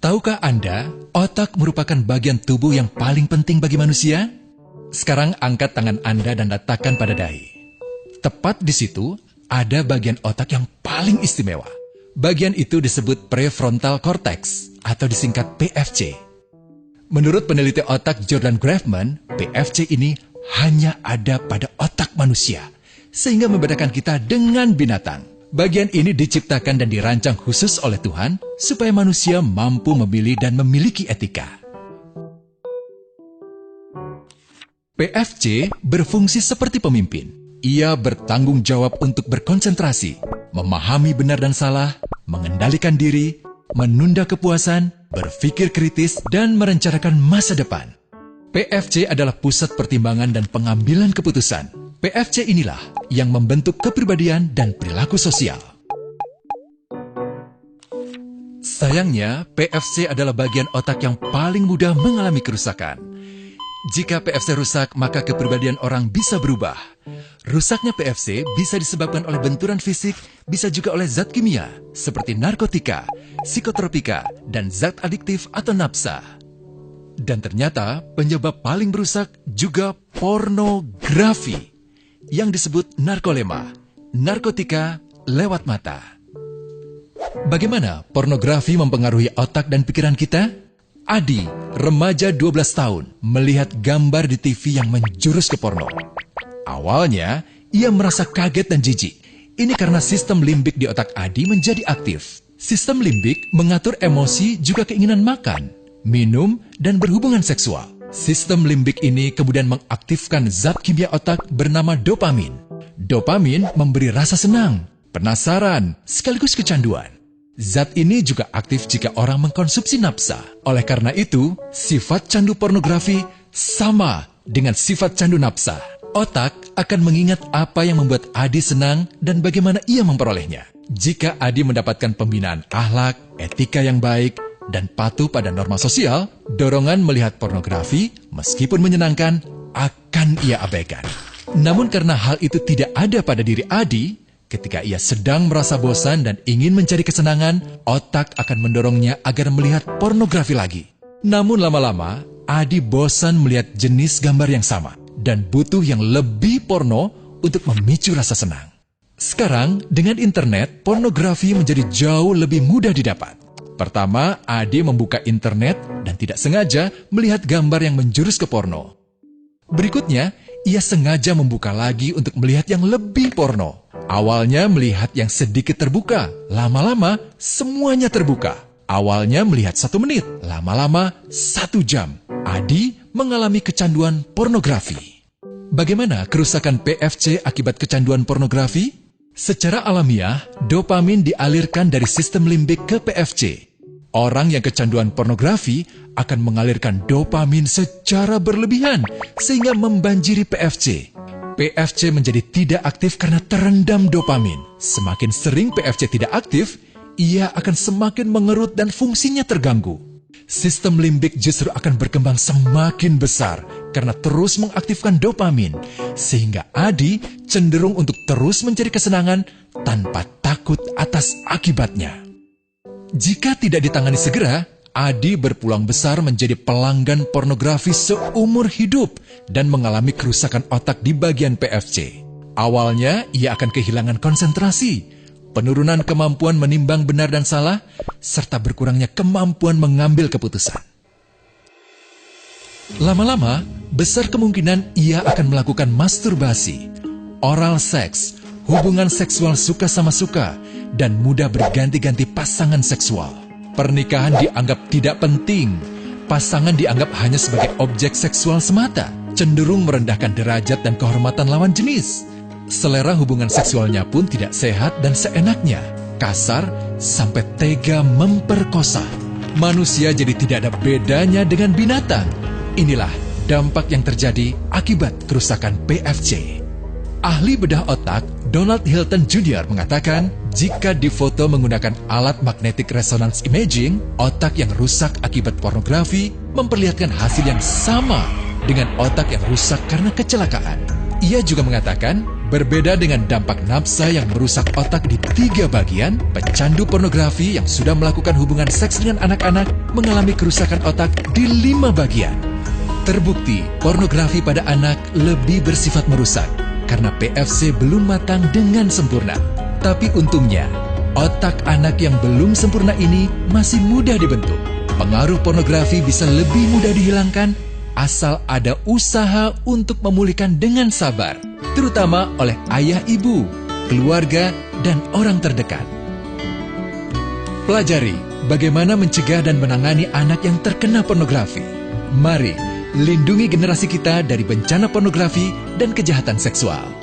Tahukah Anda, otak merupakan bagian tubuh yang paling penting bagi manusia? Sekarang angkat tangan Anda dan letakkan pada dahi. Tepat di situ, ada bagian otak yang paling istimewa. Bagian itu disebut prefrontal cortex atau disingkat PFC. Menurut peneliti otak Jordan Grafman, PFC ini hanya ada pada otak manusia, sehingga membedakan kita dengan binatang. Bagian ini diciptakan dan dirancang khusus oleh Tuhan supaya manusia mampu memilih dan memiliki etika. PFC berfungsi seperti pemimpin. Ia bertanggung jawab untuk berkonsentrasi, memahami benar dan salah, mengendalikan diri, menunda kepuasan, berpikir kritis, dan merencanakan masa depan. PFC adalah pusat pertimbangan dan pengambilan keputusan. PFC inilah yang membentuk kepribadian dan perilaku sosial. Sayangnya, PFC adalah bagian otak yang paling mudah mengalami kerusakan. Jika PFC rusak, maka kepribadian orang bisa berubah. Rusaknya PFC bisa disebabkan oleh benturan fisik, bisa juga oleh zat kimia, seperti narkotika, psikotropika, dan zat adiktif atau nafsa. Dan ternyata penyebab paling merusak juga pornografi, yang disebut narkolema, narkotika lewat mata. Bagaimana pornografi mempengaruhi otak dan pikiran kita? Adi, remaja 12 tahun, melihat gambar di TV yang menjurus ke porno. Awalnya, ia merasa kaget dan jijik. Ini karena sistem limbik di otak Adi menjadi aktif. Sistem limbik mengatur emosi juga keinginan makan, minum, dan berhubungan seksual. Sistem limbik ini kemudian mengaktifkan zat kimia otak bernama dopamin. Dopamin memberi rasa senang, penasaran, sekaligus kecanduan. Zat ini juga aktif jika orang mengkonsumsi nafsa. Oleh karena itu, sifat candu pornografi sama dengan sifat candu nafsa. Otak akan mengingat apa yang membuat Adi senang dan bagaimana ia memperolehnya. Jika Adi mendapatkan pembinaan akhlak, etika yang baik, dan patuh pada norma sosial, dorongan melihat pornografi, meskipun menyenangkan, akan ia abaikan. Namun karena hal itu tidak ada pada diri Adi, ketika ia sedang merasa bosan dan ingin mencari kesenangan, otak akan mendorongnya agar melihat pornografi lagi. Namun lama-lama, Adi bosan melihat jenis gambar yang sama, dan butuh yang lebih porno untuk memicu rasa senang. Sekarang, dengan internet, pornografi menjadi jauh lebih mudah didapat. Pertama, Adi membuka internet dan tidak sengaja melihat gambar yang menjurus ke porno. Berikutnya, ia sengaja membuka lagi untuk melihat yang lebih porno. Awalnya melihat yang sedikit terbuka, lama-lama semuanya terbuka. Awalnya melihat 1 menit, lama-lama 1 jam. Adi mengalami kecanduan pornografi. Bagaimana kerusakan PFC akibat kecanduan pornografi? Secara alamiah, dopamin dialirkan dari sistem limbik ke PFC. Orang yang kecanduan pornografi akan mengalirkan dopamin secara berlebihan sehingga membanjiri PFC. PFC menjadi tidak aktif karena terendam dopamin. Semakin sering PFC tidak aktif, ia akan semakin mengerut dan fungsinya terganggu. Sistem limbik justru akan berkembang semakin besar karena terus mengaktifkan dopamin, sehingga Adi cenderung untuk terus mencari kesenangan tanpa takut atas akibatnya. Jika tidak ditangani segera, Adi berpeluang besar menjadi pelanggan pornografi seumur hidup dan mengalami kerusakan otak di bagian PFC. Awalnya, ia akan kehilangan konsentrasi, penurunan kemampuan menimbang benar dan salah, serta berkurangnya kemampuan mengambil keputusan. Lama-lama, besar kemungkinan ia akan melakukan masturbasi, oral seks, hubungan seksual suka sama suka, dan mudah berganti-ganti pasangan seksual. Pernikahan dianggap tidak penting. Pasangan dianggap hanya sebagai objek seksual semata, cenderung merendahkan derajat dan kehormatan lawan jenis. Selera hubungan seksualnya pun tidak sehat dan seenaknya, kasar sampai tega memperkosa. Manusia jadi tidak ada bedanya dengan binatang. Inilah dampak yang terjadi akibat kerusakan PFC. Ahli bedah otak Donald Hilton Jr. mengatakan, jika difoto menggunakan alat magnetic resonance imaging, otak yang rusak akibat pornografi memperlihatkan hasil yang sama dengan otak yang rusak karena kecelakaan. Ia juga mengatakan, Berbeda dengan dampak nafsa yang merusak otak di 3 bagian, pecandu pornografi yang sudah melakukan hubungan seks dengan anak-anak mengalami kerusakan otak di 5 bagian. Terbukti, pornografi pada anak lebih bersifat merusak karena PFC belum matang dengan sempurna. Tapi untungnya, otak anak yang belum sempurna ini masih mudah dibentuk. Pengaruh pornografi bisa lebih mudah dihilangkan asal ada usaha untuk memulihkan dengan sabar, terutama oleh ayah ibu, keluarga, dan orang terdekat. Pelajari bagaimana mencegah dan menangani anak yang terkena pornografi. Mari lindungi generasi kita dari bencana pornografi dan kejahatan seksual.